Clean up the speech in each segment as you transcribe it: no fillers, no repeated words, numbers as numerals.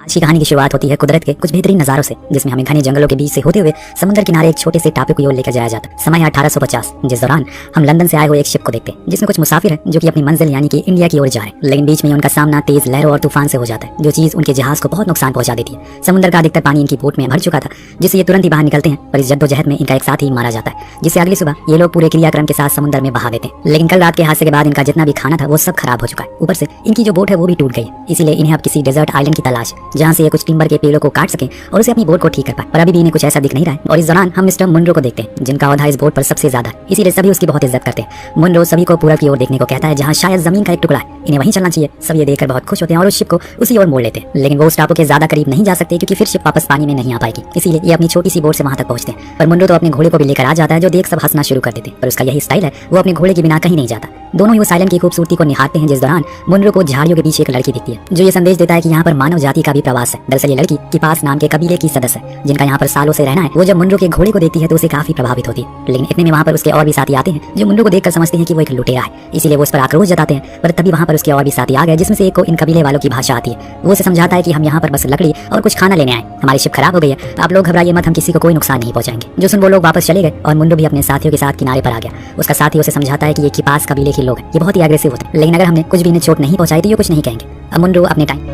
आज की कहानी की शुरुआत होती है कुदरत के कुछ बेहतरीन नजारों से, जिसमें हमें घने जंगलों के बीच से होते हुए समुद्र किनारे एक छोटे से टापू की ओर लेकर जाया जाता है। समय है 1850, जिस दौरान हम लंदन से आए हुए एक शिप को देखते हैं जिसमें कुछ मुसाफिर हैं जो कि अपनी मंजिल यानी कि इंडिया की ओर जा रहे हैं। लेकिन बीच में उनका सामना तेज लहरों और तूफान से हो जाता है, जो चीज उनके जहाज को बहुत नुकसान पहुंचा देती है। समुद्र का अधिकतर पानी इनकी बोट में भर चुका था, जिससे ये तुरंत ही बाहर निकलते हैं, पर इस जद्दोजहद में इनका एक साथी मारा जाता है, जिससे अगली सुबह ये लोग पूरे क्रियाक्रम के साथ समुद्र में बहा देते हैं। लेकिन कल रात के हादसे के बाद इनका जितना भी खाना था वो सब खराब हो चुका है। ऊपर से इनकी जो बोट है वो भी टूट गई है, इसीलिए इन्हें अब किसी डेजर्ट आइलैंड की तलाश, जहाँ से ये कुछ टिम्बर के पेड़ों को काट सके और उसे अपनी बोट को ठीक कर पाए। पर अभी भी इन्हें कुछ ऐसा दिख नहीं रहा है। और इस दौरान हम मिस्टर मुनरो को देखते हैं, जिनका औहदा इस बोट पर सबसे ज्यादा है, इसीलिए सभी उसकी बहुत इज्जत करते हैं। मुनरो सभी को पूरब की ओर देखने को कहता है, जहाँ शायद जमीन का एक टुकड़ा है, इन्हें वहीं चलना चाहिए। सब ये देखकर बहुत खुश होते हैं और उस शिप को उसी ओर मोड़ लेते हैं। लेकिन वो उस टापू के ज्यादा करीब नहीं जा सकते, क्योंकि फिर शिप वापस पानी में नहीं आ पाएगी, इसीलिए ये अपनी छोटी सी बोट से वहां तक पहुंचते हैं। पर मुनरो तो अपने घोड़े को भी लेकर आ जाता है, जो देख सब हंसना शुरू कर देते हैं। पर उसका यही स्टाइल है, वो अपने घोड़े के बिना कहीं नहीं जाता। दोनों ही उस आइलैंड की खूबसूरती को निहारते हैं, जिस दौरान मुनरो को झाड़ियों के पीछे एक लड़की दिखती है, जो ये संदेश देता है कि यहाँ पर मानव जाति का भी प्रवास है। दरअसल ये लड़की किपास नाम के कबीले की सदस्य है, जिनका यहाँ पर सालों से रहना है। वो जब मुनरो के घोड़े को देखती है तो उसे काफी प्रभावित होती है। लेकिन इतने में वहाँ पर उसके और भी साथी आते हैं, जो मुनरो को देखकर समझते हैं कि वो एक लुटेरा है, इसीलिए वो उस पर आक्रोश जताते हैं। पर तभी वहाँ पर उसके और भी साथी आ गए, जिसमें से एक को इन कबीले वालों की भाषा आती है। वो उसे समझाता है कि हम यहाँ पर बस लकड़ी और कुछ खाना लेने आए, हमारी शिप खराब हो गई है, आप लोग घबराइए मत, हम किसी को कोई नुकसान नहीं पहुंचाएंगे। जो सुन वो लोग वापस चले गए और मुनरो भी अपने साथियों के साथ किनारे पर आ गया। उसका साथी उसे समझाता है कि ये किपास कबीले के लोग हैं, ये बहुत ही एग्रेसिव होते हैं, लेकिन अगर हमने कुछ भी इन्हें चोट नहीं पहुंचाई तो ये कुछ नहीं कहेंगे। अब मुनरो अपने टाइम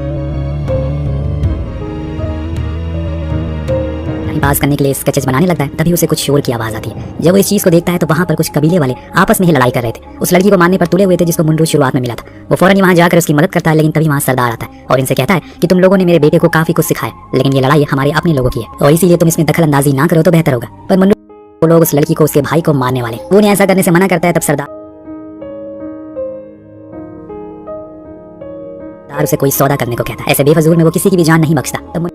पास करने के लिए स्केचेस बनाने लगता है। तभी उसे कुछ शोर की आवाज आती है। जब वो इस चीज को देखता है तो वहाँ पर कुछ कबीले वाले आपस में ही लड़ाई कर रहे थे। उस लड़की को मारने पर तुले हुए थे, जिसको मुनरो शुरुआत में मिला था। वो फौरन ही वहाँ जाकर उसकी मदद करता है, लेकिन तभी वहाँ सरदार आता है और इनसे कहता है कि तुम लोगों ने मेरे बेटे को काफी कुछ सिखाया, लेकिन ये लड़ाई हमारे अपने लोगों की है और इसीलिए तुम इसमें दखल अंदाजी ना करो तो बेहतर होगा। पर मुनरो वो लोग उस लड़की को उसके भाई को मारने वाले, वो उन्हें ऐसा करने से मना करता है। तब सरदार उसे कोई सौदा करने को कहता है। ऐसे बेफजूल में वो किसी की भी जान नहीं बख्शता। तब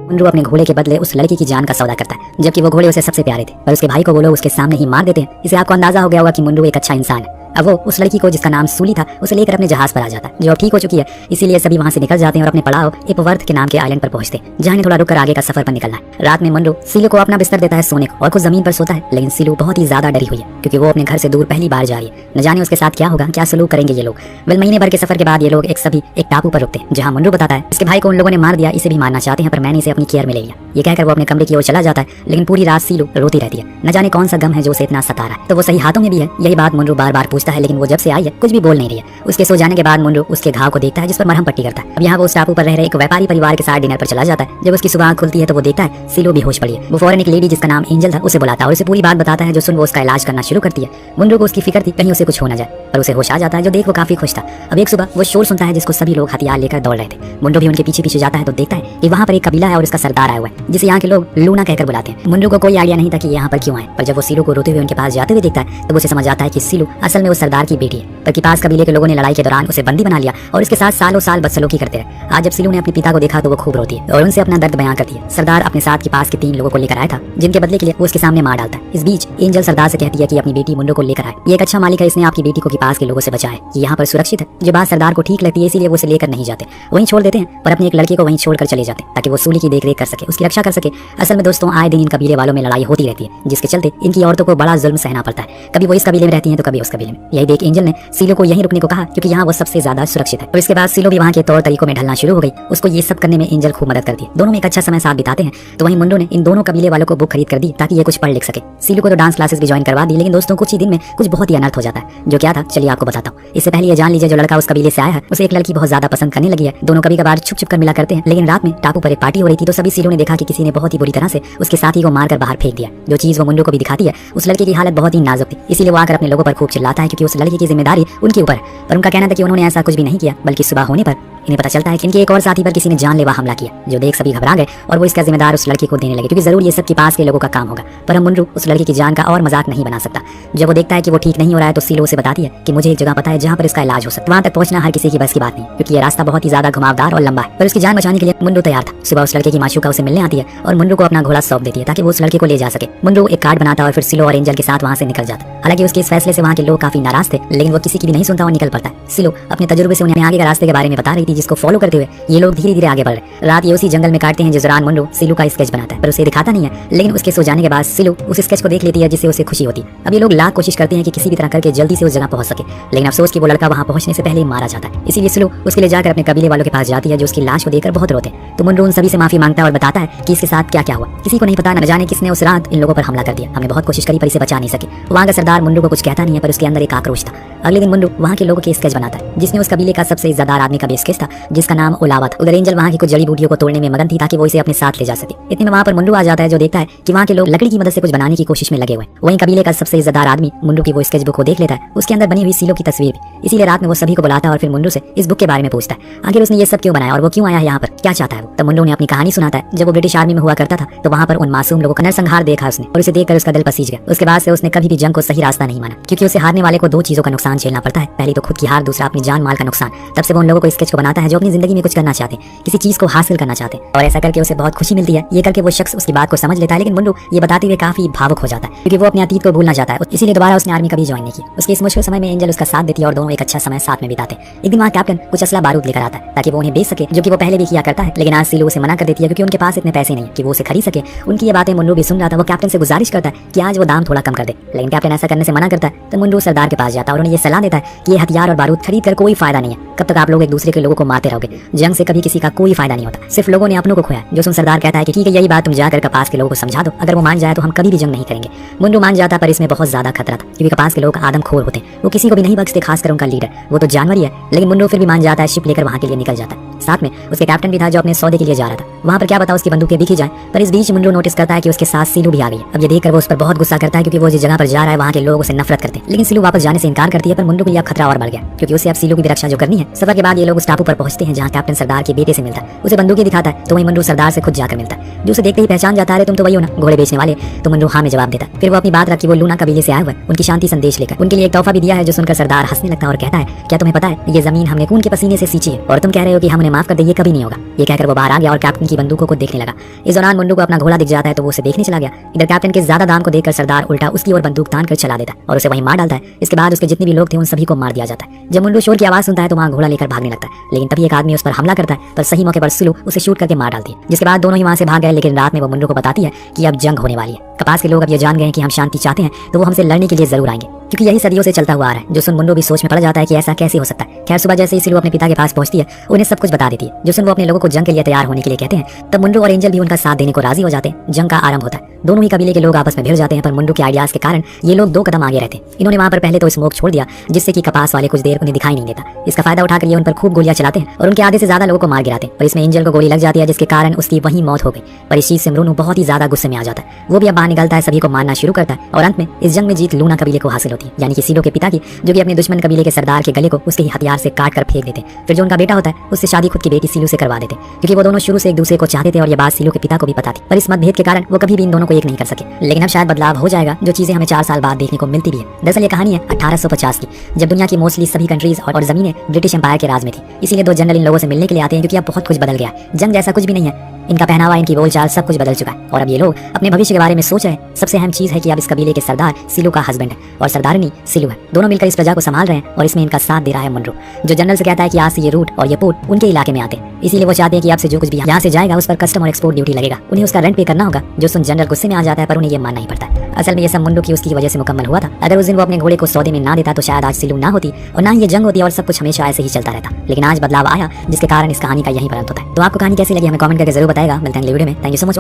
मुनरो अपने घोड़े के बदले उस लड़की की जान का सौदा करता है, जबकि वो घोड़े उसे सबसे प्यारे थे। पर उसके भाई को वो लोग उसके सामने ही मार देते हैं। इसे आपको अंदाजा हो गया होगा कि मुनरो एक अच्छा इंसान है। अब वो उस लड़की को, जिसका नाम सूली था, उसे लेकर अपने जहाज पर आ जाता है, जो अब ठीक हो चुकी है। इसीलिए सभी वहां से निकल जाते हैं और अपने पड़ाव एपवर्थ के नाम के आइलैंड पर पहुंचते हैं, जहां थोड़ा रुककर आगे का सफर पर निकलना है। रात में मुनरो सीलू को अपना बिस्तर देता है सोने को और कुछ जमीन पर सोता है। लेकिन सीलू बहुत ही ज्यादा डरी हुई है, क्योंकि वो अपने घर से दूर पहली बार जा रही है। न जाने उसके साथ क्या होगा, क्या सलूक करेंगे ये लोग। वेल, महीने भर के सफर के बाद ये लोग एक टापू पर रुकते हैं, जहाँ मुनरो बताता है इसके भाई को उन लोगों ने मार दिया, इसे भी मारना चाहते हैं, पर मैंने इसे अपनी केयर में ले लिया। ये कहकर वो अपने कमरे की ओर चला जाता है। लेकिन पूरी रात सीलू रोती रहती है, न जाने कौन सा गम है जो उसे इतना सता रहा है। तो वो सही हाथों में भी है, यही बात मुनरो बार बार पूछता है, लेकिन वो जब से आई है कुछ भी बोल नहीं रही है। उसके सो जाने के बाद मुनरो उसके घाव को देखता है, जिस पर मरहम पट्टी करता है। अब यहाँ वो उस टापू पर रह रहे एक व्यापारी परिवार के साथ डिनर पर चला जाता है। जब उसकी सुबह खुलती है तो वो देखता है सीलू बेहोश पड़ी है। वो फौरन एक लेडी जिसका नाम एंजल था उसे बुलाता है और उसे पूरी बात बताता है, जो सुन वो उसका इलाज करना शुरू करती है। मुनरो को उसकी फिक्र थी कहीं उसे कुछ हो न जाए, पर उसे होश आ जाता है, जो देख वो काफी खुश था। अब एक सुबह वो शोर सुनता है, जिसको सभी लोग हथियार लेकर दौड़ रहे थे। मुनरो भी उनके पीछे पीछे जाता है तो देखता है कि वहाँ पर एक कबीला है और इसका सरदार आया हुआ है, जिसे यहाँ के लोग लूना कहकर बुलाते हैं। मुनरो को कोई आइडिया नहीं था कि यहाँ पर क्यों आए, पर जब वो सीलू को रोते हुए उनके पास जाते हुए देखता है तो उसे समझ आता है कि सीलू असल में उस सरदार की बेटी है। पर किपास कबीले के लोगों ने लड़ाई के दौरान उसे बंदी बना लिया और इसके साथ सालों साल बदसलूकी करते रहे। आज जब सीलू ने अपने पिता को देखा तो वो खूब रोती है और उनसे अपना दर्द बयां करती है। सरदार अपने साथ के पास के 3 लोगों को लेकर आया था, जिनके बदले के लिए वो उसके सामने मार डालता है। इस बीच एंजल सरदार से कहती है कि अपनी बेटी मुनरो को लेकर आए, ये एक अच्छा मालिक है, इसने आपकी बेटी को किपास के लोगों से बचाया, ये यहाँ पर सुरक्षित है। जो बात सरदार को ठीक लगती है, इसीलिए वो उसे लेकर नहीं जाते, वहीं छोड़ देते हैं। पर अपने एक लड़के को वहीं छोड़कर चले जाते हैं, ताकि वो सूली की देखरेख कर सके, उसकी रक्षा कर सके। असल में दोस्तों, आए दिन इन कबीले वालों में लड़ाई होती रहती है, जिसके चलते इनकी औरतों को बड़ा जुल्म सहना पड़ता है। कभी वो इस कबीले में रहती है तो कभी उस कबीले में। यही देख एंजल ने सीलू को यहीं रुकने को कहा, क्योंकि यहाँ वो सबसे ज्यादा सुरक्षित है। और इसके बाद सीलू भी वहाँ के तौर तरीकों में ढलना शुरू हो गई। उसको ये सब करने में एंजल खूब मदद करती है। दोनों में एक अच्छा समय साथ बिताते हैं। तो वहीं मुनरो ने इन दोनों कबीले वालों को बुक खरीद कर दी, ताकि ये कुछ पढ़ लिख सके। सीलू को तो डांस क्लासेस भी ज्वाइन करवा दी, लेकिन दोस्तों कुछ ही दिन में कुछ बहुत ही अनर्थ हो जाता है। जो क्या था चलिए आपको बताता हूँ। इससे पहले ये जान लीजिए, जो लड़का उस कबीले से आया है उसे एक लड़की बहुत ज्यादा पसंद करने लगी है। दोनों कभी कभार छुप छुप कर मिला करते हैं। लेकिन रात में टापू पर एक पार्टी हो रही थी, तो सभी सीलू ने देखा कि किसी ने बहुत ही बुरी तरह से उसके साथी को मारकर बाहर फेंक दिया। जो चीज वो मुनरो को भी दिखाती है, उस लड़के की हालत बहुत ही नाजुक थी, इसीलिए वो आकर अपने लोगों पर खूब चिल्लाता है, क्योंकि उस लड़के की जिम्मेदारी उनके ऊपर। पर उनका कहना था कि उन्होंने ऐसा कुछ भी नहीं किया, बल्कि सुबह होने पर इन्हें पता चलता है कि इनके एक और साथी पर किसी ने जानलेवा हमला किया, जो देख सभी घबरा गए और वो इसका जिम्मेदार उस लड़की को देने लगे, क्योंकि जरूर ये सब के पास के लोगों का काम होगा। पर मुनरो उस लड़की की जान का और मजाक नहीं बना सकता। जब वो देखता है कि वो ठीक नहीं हो रहा है तो सीलू उसे बताती है कि मुझे एक जगह पता है जहाँ पर इसका इलाज हो सकता है। वहाँ तक पहुँचना हर किसी की बस की बात नहीं, क्योंकि ये रास्ता बहुत ही ज्यादा घुमावदार और लंबा है। पर उसकी जान बचाने के लिए मुनरो तैयार था। सुबह उस लड़के की माशूका उसे मिलने आती है और मुनरो को अपना घोड़ा सौंप देती है, ताकि वो उस लड़के को ले जा सके। मुनरो एक कार्ड बनाता और फिर सीलू और एंजल के साथ वहाँ से निकल जाता। हालांकि उसके इस फैसले से वहाँ के लोग काफी काफी नाराज थे, लेकिन वो किसी की भी नहीं सुनता और निकल पड़ता है। सिलो अपने तजुर्बे से उन्हें आगे का रास्ते के बारे में बता रही थी, जिसको फॉलो करते हुए ये लोग धीरे धीरे आगे बढ़ रहे। रात ये उसी जंगल में काटते हैं जिस दौरान मुंडो सिलो का स्केच बनाता है, पर उसे दिखाता नहीं है। लेकिन उसके सो जाने के बाद सिलो उस स्केच को देख लेती है, जिससे उसे खुशी होती है। अब ये लोग लाख कोशिश करते हैं कि किसी भी तरह करके जल्दी से उस जगह पहुंच सके, लेकिन अफसोस कि वो लड़का वहां पहुंचने से पहले ही मारा जाता है। इसीलिए सिलो उसके लिए जाकर अपने कबीले वालों के पास जाती है, जो उसकी लाश को देखकर बहुत रोते हैं। तो मुंडो उन सभी से माफी मांगता है और बताता है कि इसके साथ क्या क्या हुआ। किसी को नहीं पता, न जाने किसने उस रात इन लोगों पर हमला कर दिया। हमने बहुत कोशिश करी पर इसे बचा नहीं सके। वहाँ का सरदार मुंडो को कुछ कहता नहीं है, पर उसके अंदर एक आक्रोश था। अगले दिन मुंडो वहाँ के लोगों के स्केच बनाता है, जिसमें उस कबीले का सबसे इज्जतदार आदमी का भी स्केच था, जिसका नाम ओलावा था। उधर एंजल वहाँ की कुछ जड़ी बूटियों को तोड़ने में मगन थी, ताकि वो इसे अपने साथ ले जा सके। इतने में वहाँ पर मुंडो आ जाता है, जो देखता है कि वहाँ के लोग लकड़ी की मदद से कुछ बनाने की कोशिश में लगे हुए। वहीं कबीले का सबसे इज्जतदार आदमी मुंडो की वो स्केच बुक को देख लेता है, उसके अंदर बनी हुई सिलो की तस्वीर भी। इसीलिए रात में वो सभी को बुलाता है और फिर मुंडो से इस बुक के बारे में पूछता है, आखिर उसने ये सब क्यों बनाया और वो क्यों आया है यहाँ पर, क्या चाहता है वो। तब मुंडो ने अपनी कहानी सुनाता है। जब वो ब्रिटिश आर्मी में हुआ करता था, तो वहाँ पर उन मासूम लोगों का नरसंहार देखा उसने, और उसे देखकर उसका दिल पसीज गया। उसके बाद से उसने कभी भी जंग को सही रास्ता नहीं माना, क्योंकि उसे हारने वाले को दो चीजों का नुकसान झेलना पड़ता है, पहली तो खुद की हार, दूसरा अपनी जान माल का नुकसान। तब से वो उन लोगों को स्केच को बनाता है जो अपनी जिंदगी में कुछ करना चाहते हैं, किसी चीज को हासिल करना चाहते हैं, और ऐसा करके उसे बहुत खुशी मिलती है। ये करके वो शख्स उसकी बात को समझ लेता है, लेकिन मुंडो ये बताते हुए काफी भावुक हो जाता है, क्योंकि वो अपने अतीत को भूलना चाहता है। इसीलिए दोबारा उसने आर्मी कभी ज्वाइन नहीं की। उसके इस मुश्किल समय में एंजल उसका साथ देती है और दोनों एक अच्छा समय साथ में बिताते। एक दिन वहाँ कैप्टन कुछ असला बारूद लेकर आता है, ताकि वो उन्हें बेच सके, जो कि वो पहले भी किया करता है। लेकिन आज सिलो उसे मना कर देती है, क्योंकि उनके पास इतने पैसे नहीं कि वो उसे खरीद सके। उनकी ये बातें मुंडो भी सुन रहा था। वो कैप्टन से गुजारिश करता है कि आज वो दाम थोड़ा कम कर दे, लेकिन कैप्टन ऐसा करने से मना करता है। तो मुंडो सरदार के पास जाता है और उन्हें ये सलाह देता है कि ये हथियार और बारूद खरीद कर कोई फायदा नहीं है। कब तक आप लोग एक दूसरे के लोगों को मारते रहोगे? जंग से कभी किसी का कोई फायदा नहीं होता, सिर्फ लोगों ने अपनों को खोया। जो सुन सरदार कहता है कि ठीक है, यही बात तुम जाकर कपास के लोगों को समझा दो, अगर वो मान जाए तो हम कभी भी जंग नहीं करेंगे। मुंडो मान जाता, पर इसमें बहुत ज्यादा खतरा था, क्योंकि कपास के लोग आदमखोर होते हैं, वो किसी को भी नहीं बख्शते, खासकर उनका लीडर। वो तो जानवर ही है, लेकिन मुंडो फिर भी मान जाता है। शिप लेकर वहाँ के लिए निकल जाता है। साथ में उसके कैप्टन भी था, जो अपने सौदे के लिए जा रहा था। वहाँ पर क्या पता उसकी बंदूकें बिकी जाए, पर इस बीच मुंडो नोटिस करता है कि उसके साथ सिलू भी आ गई है। अब ये देखकर वो उस पर बहुत गुस्सा करता है, क्योंकि वो जिस जगह पर जा रहा है वहाँ के लोग उसे नफरत करते हैं। लेकिन सिलू वापस जाने से इनकार करती है, पर मुंडो के लिए अब खतरा और बढ़ गया, क्योंकि उसे अब सिलू की भी रक्षा जो करनी है। सफर के बाद ये लोग उस टापू पर पहुंचते हैं, जहाँ कैप्टन सरदार के बेटे से मिलता है। उसे बंदूकें दिखाता है, तो वहीं मुंडो सरदार से खुद जाकर मिलता है, जो उसे देखते ही पहचान जाता है, तुम तो वही हो ना, घोड़े बेचने वाले। तो मुंडो हाँ में जवाब देता है। फिर वो अपनी बात रखी, वो लूना कबीले से आए हुए, उनकी शांति संदेश लेकर उनके लिए एक तोहफा भी दिया है, जो सुनकर सरदार हंसने लगता है और कहता है, क्या तुम्हें पता है ये जमीन हमने खून के पसीने से सींची है, और तुम कह रहे हो कि हम उन्हें माफ कर दे? ये कभी नहीं होगा। ये कहकर वो बाहर आ गया और कैप्टन की बंदूकों को देखने लगा। इस दौरान मुंडो को अपना घोड़ा दिख जाता है, तो वो उसे देखने चला गया। इधर कैप्टन के ज्यादा दाम को देखकर सरदार उल्टा उसकी ओर बंदूक तान कर चला देता है और उसे वहीं मार डालता है। इसके बाद उसके जितने भी लोग थे उन सभी को मार दिया जाता है। जब मुंडो शोर की आवाज सुनता है, तो वहाँ घोड़ा लेकर भागने लगता है, लेकिन तभी एक आदमी उस पर हमला करता है, पर सही मौके पर सिलू उसे शूट करके मार डालती है। जिसके बाद दोनों ही वहाँ से भाग गए। लेकिन रात में वो मुंडो को बताती है कि अब जंग होने वाली है। कपास के लोग अब ये जान गए हैं कि हम शांति चाहते हैं, तो वो हमसे लड़ने के लिए जरूर आएंगे, क्योंकि यही सदियों से चलता हुआ आ रहा है। जो सुन मुंडो भी सोच में पड़ जाता है कि ऐसा कैसे हो सकता है। खैर सुबह जैसे ही सिलू अपने पिता के पास पहुंचती है, उन्हें सब कुछ बता देती है। जो सुन वो अपने लोगों को जंग के लिए तैयार होने के लिए कहते हैं। तब मुंडो और एंजल भी उनका साथ देने को राजी हो जाते हैं। जंग का आरंभ होता है। दोनों ही कबीले के लोग आपस में भिड़ जाते हैं, पर मुंडो के आइडियाज के कारण ये लोग 2 कदम आगे रहते हैं। इन्होंने वहाँ पर पहले तो स्मोक छोड़ दिया, जिससे कि कपास वाले कुछ देर उन्हें दिखाई नहीं देता। इसका फायदा उठाकर ये उन पर खूब गोलियां चलाते हैं और उनके आधे से ज्यादा लोगों को मार गिराते हैं। पर इसमें एंजल को गोली लग जाती है, जिसके कारण उसकी वहीं मौत हो गई। पर इस चीज से मुंडो बहुत ही ज्यादा गुस्से में आ जाता है। वो भी अब बाहर निकलता है, सभी को मारना शुरू करता है, और अंत में इस जंग में जीत लूना कबीले को हासिल होती है, यानी कि सिलो के पिता की, जो कि अपने दुश्मन कबीले के सरदार के गले को उसके ही हथियार से काट कर फेंक देते। फिर जो उनका बेटा होता है उससे शादी खुद की बेटी सिलू से करवा देते, क्योंकि वो दोनों शुरू से एक दूसरे को चाहते थे, और ये बात सिलू के पिता को भी पता थी। पर इस मतभेद के कारण वो कभी भी इन दोनों को एक नहीं कर सके। लेकिन अब शायद बदलाव हो जाएगा, जो चीजें हमें 4 साल बाद देखने को मिलती भी है। दरअसल ये कहानी है 1850 की, जब दुनिया की मोस्टली सभी कंट्रीज और जमीनें ब्रिटिश एम्पायर के राज में थी। इसीलिए 2 जनरल इन लोगों से मिलने के लिए आते हैं, क्योंकि अब बहुत कुछ बदल गया है। जंग जैसा कुछ भी नहीं है। इनका पहनावा, इनकी बोलचाल, सब कुछ बदल चुका है, और अब ये लोग अपने भविष्य के बारे में सोच रहे हैं। सबसे अहम चीज है कि अब इस कबीले के सरदार सिलू का हस्बैंड है, और सरदारनी सिलू है। दोनों मिलकर इस प्रजा को संभाल रहे हैं, और इसमें इनका साथ दे रहा है मुंडो, जो जनरल से कहता है कि आज से ये रूट और ये पोर्ट उनके इलाके में आते हैं। इसीलिए वो चाहते हैं कि अब से जो कुछ भी यहाँ से जाएगा उस पर कस्टम और एक्सपोर्ट ड्यूटी लगेगा, उन्हें उसका रेंट पे करना होगा। जो सुन जनरल गुस्से में आ जाता है, पर उन्हें ये मानना ही पड़ता है। असल में ये सब मुंडो की उसकी वजह से मुकम्मल हुआ था। अगर उस दिन वो अपने घोड़े को सौदे में ना देता, तो शायद आज सिलू ना होती और ना ही ये जंग होती, और सब कुछ हमेशा ऐसे ही चलता रहता। लेकिन आज बदलाव आया, जिसके कारण इस कहानी का यही अंत होता है। तो आपको कहानी कैसी लगी हमें कमेंट करके जरूर बताएगा। मिलते हैं अगले वीडियो में। Thank you so much.